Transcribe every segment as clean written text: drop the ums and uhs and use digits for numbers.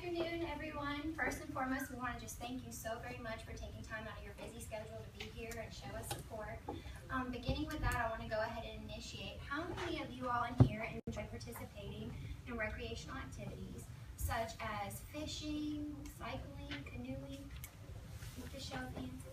afternoon, everyone. First and foremost, we want to just thank you so very much for taking time out of your busy schedule to be here and show us support. Beginning with that, I want to go ahead and initiate. How many of you all in here enjoy participating in recreational activities such as fishing, cycling, canoeing? Just show of hands.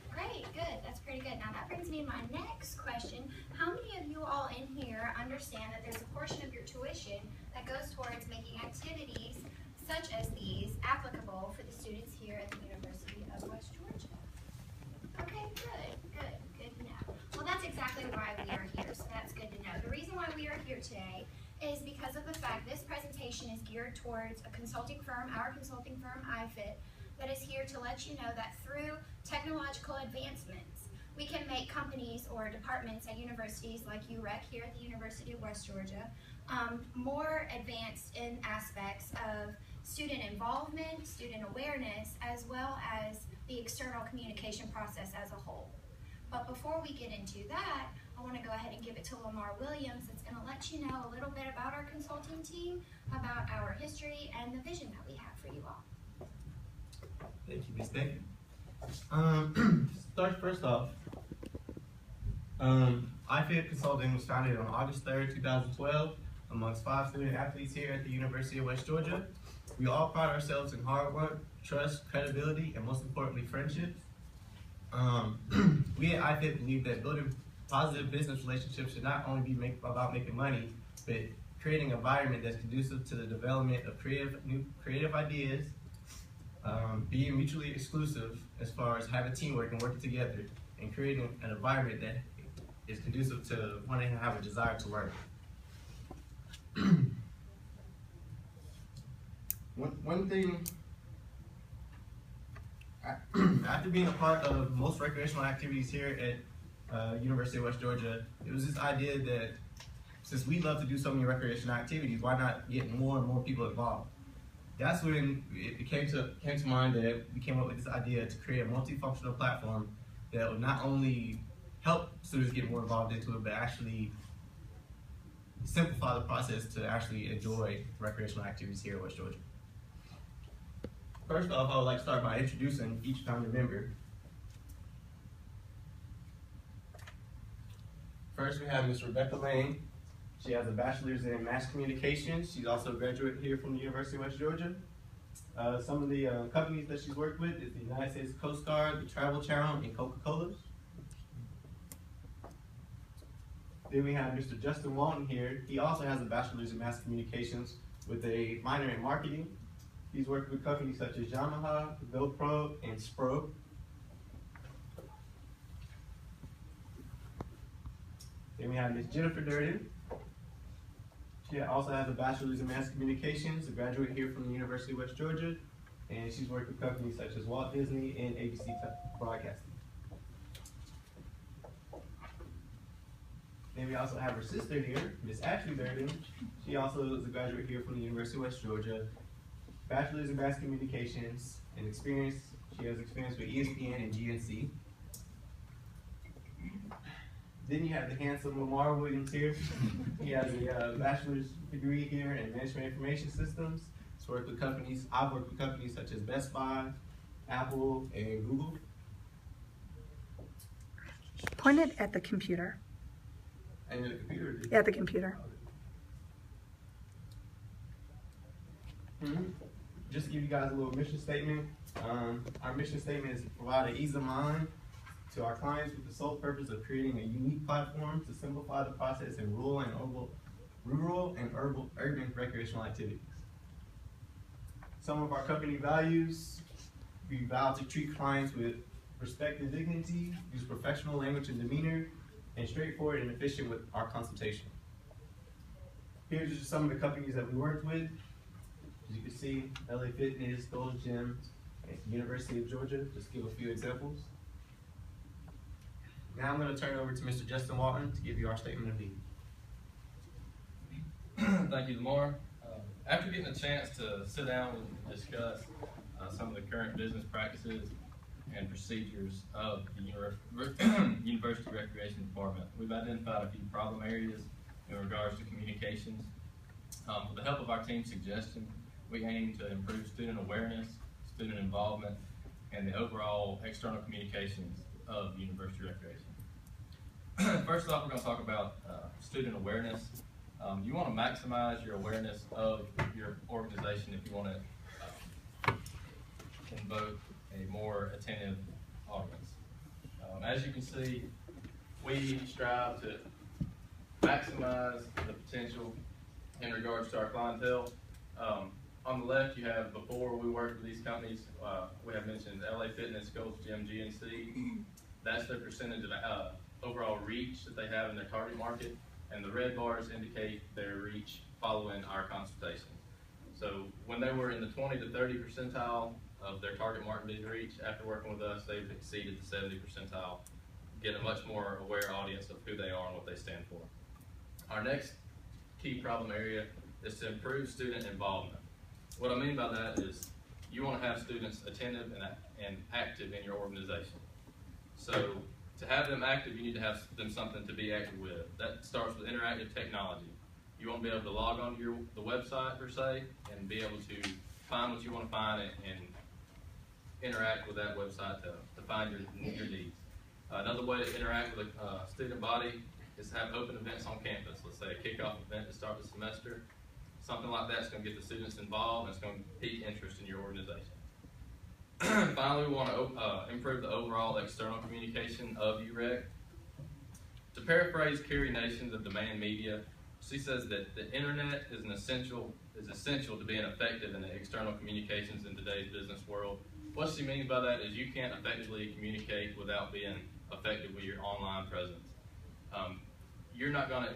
Great, good. That's pretty good. Now that brings me to my next question. How many of you all in here understand that there's a portion of your tuition that goes towards making activities such as these applicable for the students here at the University of West Georgia? Okay, good to know. Well, that's exactly why we are here, so that's good to know. The reason why we are here today is because of the fact this presentation is geared towards a consulting firm, our consulting firm, IFIT, that is here to let you know that through technological advancements, we can make companies or departments at universities like UREC here at the University of West Georgia more advanced in aspects of student involvement, student awareness, as well as the external communication process as a whole. But before we get into that, I want to go ahead and give it to Lamar Williams that's going to let you know a little bit about our consulting team, about our history, and the vision that we have for you all. Thank you, Ms. Beck. Start first off, IFIT Consulting was founded on August 3rd, 2012 amongst 5 student athletes here at the University of West Georgia. We all pride ourselves in hard work, trust, credibility, and most importantly, friendships. We at IFIT believe that building positive business relationships should not only be about making money, but creating an environment that's conducive to the development of new creative ideas, being mutually exclusive as far as having teamwork and working together, and creating an environment that is conducive to wanting to have a desire to learn. One thing, after being a part of most recreational activities here at University of West Georgia, it was this idea that since we love to do so many recreational activities, why not get more and more people involved? That's when it came to mind that we came up with this idea to create a multifunctional platform that would not only help students get more involved into it, but actually simplify the process to actually enjoy recreational activities here at West Georgia. First off, I would like to start by introducing each founding member. First, we have Ms. Rebecca Lane. She has a bachelor's in mass communications. She's also a graduate here from the University of West Georgia. Some of the companies that she's worked with is the United States Coast Guard, the Travel Channel, and Coca-Cola. Then we have Mr. Justin Walton here. He also has a bachelor's in mass communications with a minor in marketing. He's worked with companies such as Yamaha, GoPro, and Spro. Then we have Ms. Jennifer Durden. She also has a bachelor's in mass communications, a graduate here from the University of West Georgia, and she's worked with companies such as Walt Disney and ABC Broadcasting. Then we also have her sister here, Ms. Ashley Durden. She also is a graduate here from the University of West Georgia, bachelor's in mass communications, and she has experience with ESPN and GNC. Then you have the handsome Lamar Williams here. He has a bachelor's degree here in management information systems. I've worked with companies such as Best Buy, Apple, and Google. Point it at the computer. And the computer? Yeah, the computer. Just to give you guys a little mission statement. Our mission statement is to provide an ease of mind to our clients with the sole purpose of creating a unique platform to simplify the process in rural and urban recreational activities. Some of our company values: we vow to treat clients with respect and dignity, use professional language and demeanor, and straightforward and efficient with our consultation. Here's just some of the companies that we worked with. As you can see, LA Fitness, Gold's Gym, and University of Georgia, just to give a few examples. Now I'm going to turn it over to Mr. Justin Walton to give you our statement of need. Thank you, Lamar. After getting a chance to sit down and discuss some of the current business practices and procedures of the University Recreation Department, we've identified a few problem areas in regards to communications. With the help of our team's suggestion, we aim to improve student awareness, student involvement, and the overall external communications of university recreation. First off, we're going to talk about student awareness. You want to maximize your awareness of your organization if you want to invoke a more attentive audience. As you can see, we strive to maximize the potential in regards to our clientele. On the left, you have before we worked with these companies, we have mentioned LA Fitness, Gold's Gym, GNC. That's their percentage of overall reach that they have in their target market, and the red bars indicate their reach following our consultation. So when they were in the 20 to 30 percentile of their target market reach, after working with us, they've exceeded the 70 percentile, get a much more aware audience of who they are and what they stand for. Our next key problem area is to improve student involvement. What I mean by that is you want to have students attentive and active in your organization. So to have them active, you need to have them something to be active with. That starts with interactive technology. You want to be able to log on to the website per se and be able to find what you want to find and interact with that website to find your needs. Another way to interact with a student body is to have open events on campus. Let's say a kickoff event to start the semester. Something like that's going to get the students involved and it's going to pique interest in your organization. Finally, we want to improve the overall external communication of UREC. To paraphrase Carrie Nations of Demand Media, she says that the internet is essential to being effective in the external communications in today's business world. What she means by that is you can't effectively communicate without being effective with your online presence. You're not going to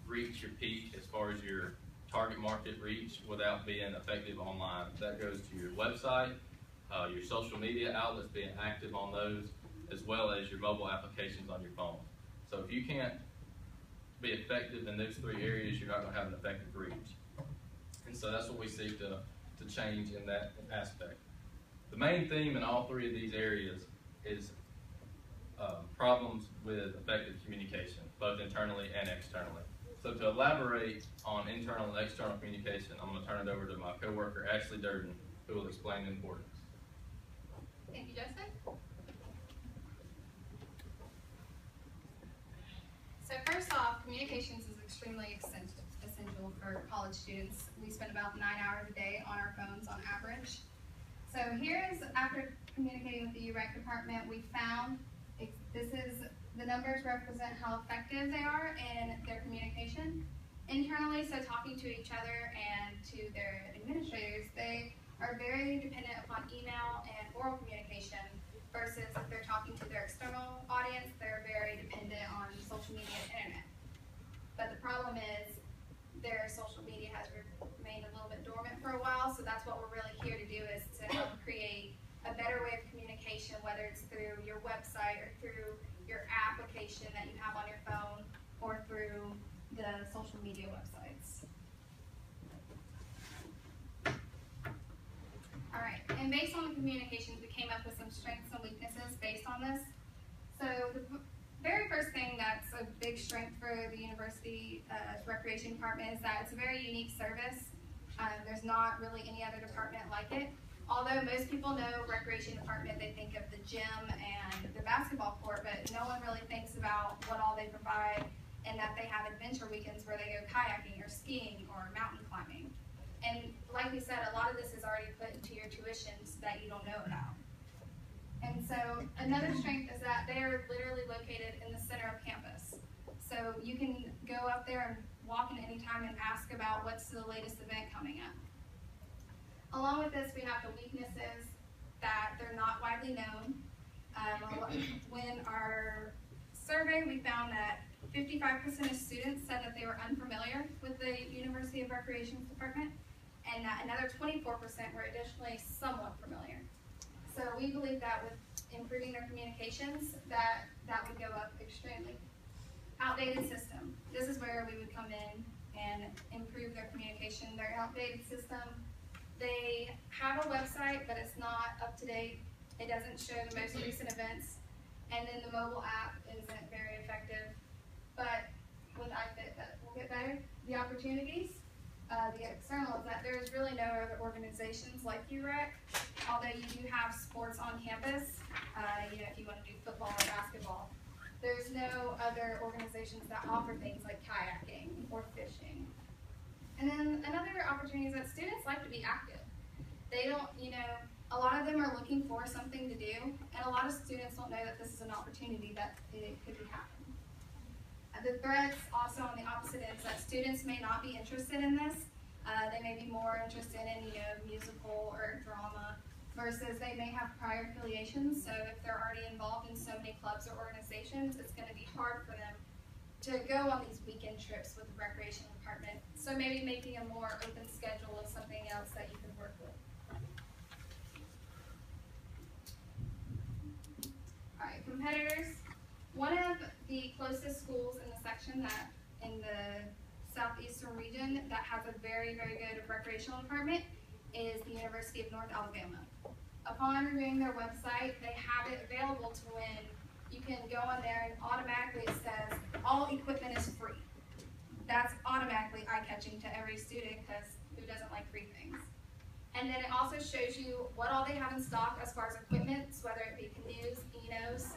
reach your peak as far as your target market reach without being effective online. That goes to your website, your social media outlets, being active on those, as well as your mobile applications on your phone. So if you can't be effective in those three areas, you're not going to have an effective reach. And so that's what we seek to change in that aspect. The main theme in all three of these areas is problems with effective communication, both internally and externally. So to elaborate on internal and external communication, I'm going to turn it over to my coworker, Ashley Durden, who will explain the importance. Thank you, Joseph. So first off, communications is extremely essential for college students. We spend about 9 hours a day on our phones on average. So here is, after communicating with the UREC department, we found the numbers represent how effective they are in their communication. Internally, so talking to each other and to their administrators, they are very dependent upon email and oral communication versus if they're talking to their external audience, they're very dependent on social media and internet. But the problem is their social media has remained a little bit dormant for a while, so that's what we're really here to do, is to help create a better way of communication, whether it's through your website or through your application that you have on your phone or through the social media websites. All right, and based on the communications, we came up with some strengths and weaknesses based on this. So the very first thing that's a big strength for the university recreation department is that it's a very unique service. There's not really any other department like it. Although most people know recreation department, they think of the gym and the basketball court, but no one really thinks about what all they provide, and that they have adventure weekends where they go kayaking or skiing or mountain climbing. And like we said, a lot of this is already put into your tuitions that you don't know about. And so another strength is that they are literally located in the center of campus. So you can go up there and walk in any time and ask about what's the latest event coming up. Along with this, we have the weaknesses that they're not widely known. When our survey, we found that 55% of students said that they were unfamiliar with the University of Recreation's department, and that another 24% were additionally somewhat familiar. So we believe that with improving their communications, that would go up extremely. Outdated system. This is where we would come in and improve their communication. Their outdated system, they have a website, but it's not up to date. It doesn't show the most recent events. And then the mobile app isn't very effective. But with iFit, that will get better. The opportunities, the external is that there's really no other organizations like UREC, although you do have sports on campus, if you want to do football or basketball. There's no other organizations that offer things like kayaking or fishing. And then another opportunity is that students like to be active. They don't, a lot of them are looking for something to do, and a lot of students don't know that this is an opportunity that it could be happening. The threats also on the opposite end is that students may not be interested in this. They may be more interested in, musical or drama, versus they may have prior affiliations. So if they're already involved in so many clubs or organizations, it's going to be hard for them to go on these weekend trips with the recreation department. So maybe making a more open schedule of something else that you can work with. All right, competitors. One of the closest schools in the section that in the southeastern region that has a very, very good recreational department is the University of North Alabama. Upon reviewing their website, they have it available to when you can go on there and automatically it says all equipment is free. That's automatically eye-catching to every student because who doesn't like free things? And then it also shows you what all they have in stock as far as equipment, whether it be canoes, Enos,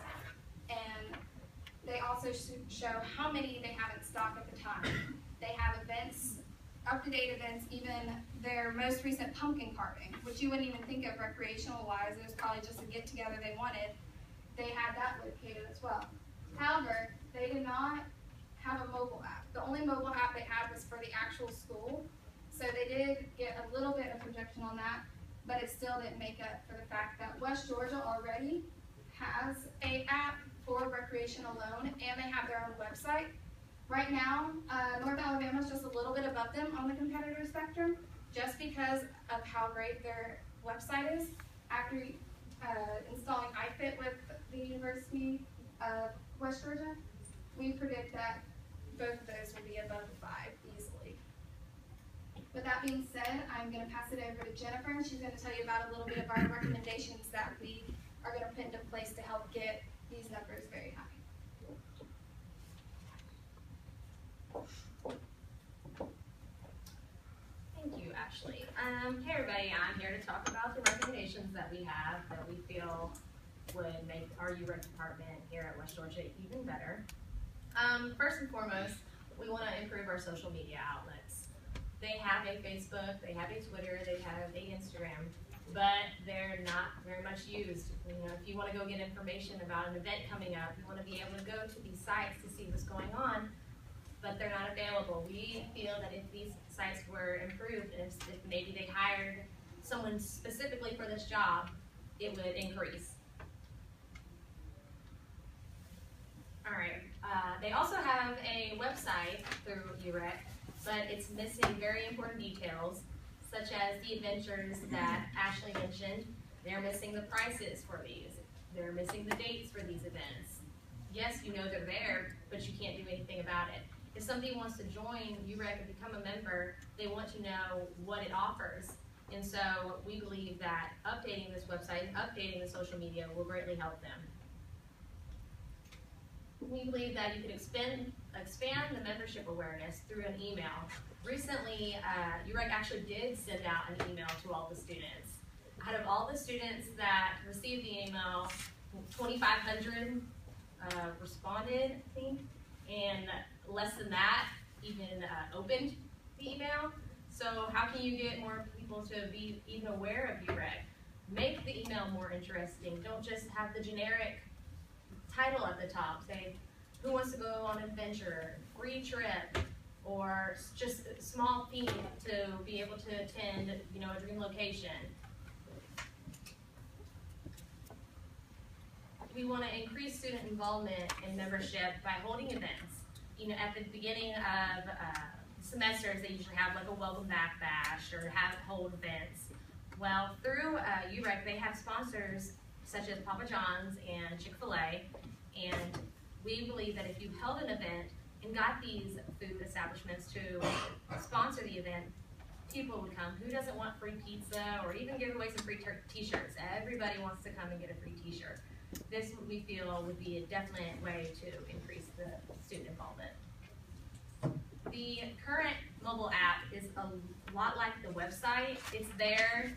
and they also show how many they have in stock at the time. They have events, up-to-date events, even their most recent pumpkin carving, which you wouldn't even think of recreational-wise. It was probably just a get-together they wanted. They had that located as well. However, they did not have a mobile app. The only mobile app they had was for the actual school. So they did get a little bit of projection on that, but it still didn't make up for the fact that West Georgia already has an app for recreation alone, and they have their own website. Right now, North Alabama is just a little bit above them on the competitor spectrum, just because of how great their website is. After installing iFit with the University of West Georgia, we predict that both of those will be above 5 easily. With that being said, I'm going to pass it over to Jennifer, and she's going to tell you about a little bit of our recommendations that we are going to put into place to help get these numbers very high. Thank you, Ashley. Hey everybody, I'm here to talk about the recommendations that we have that we feel would make our UREC department here at West Georgia even better. First and foremost, we want to improve our social media outlets. They have a Facebook, they have a Twitter, they have a Instagram, but they're not very much used. If you want to go get information about an event coming up, you want to be able to go to these sites to see what's going on, but they're not available. We feel that if these sites were improved, and if maybe they hired someone specifically for this job, it would increase. All right, they also have a website through UREC, but it's missing very important details, such as the adventures that Ashley mentioned. They're missing the prices for these. They're missing the dates for these events. Yes, you know they're there, but you can't do anything about it. If somebody wants to join UREC and become a member, they want to know what it offers. And so we believe that updating this website, updating the social media will greatly help them. We believe that you could expand the membership awareness through an email. Recently, UREC actually did send out an email to all the students. Out of all the students that received the email, 2,500 responded, I think, and less than that even opened the email. So how can you get more people to be even aware of UREC? Make the email more interesting. Don't just have the generic title at the top. Say, who wants to go on an adventure, free trip, or just a small fee to be able to attend, a dream location. We want to increase student involvement and membership by holding events. At the beginning of semesters, they usually have like a welcome back bash or hold events. Well, through UREC, they have sponsors such as Papa John's and Chick-fil-A, and we believe that if you held an event and got these food establishments to sponsor the event, people would come. Who doesn't want free pizza or even give away some free t-shirts? Everybody wants to come and get a free t-shirt. This, we feel, would be a definite way to increase the student involvement. The current mobile app is a lot like the website. It's there.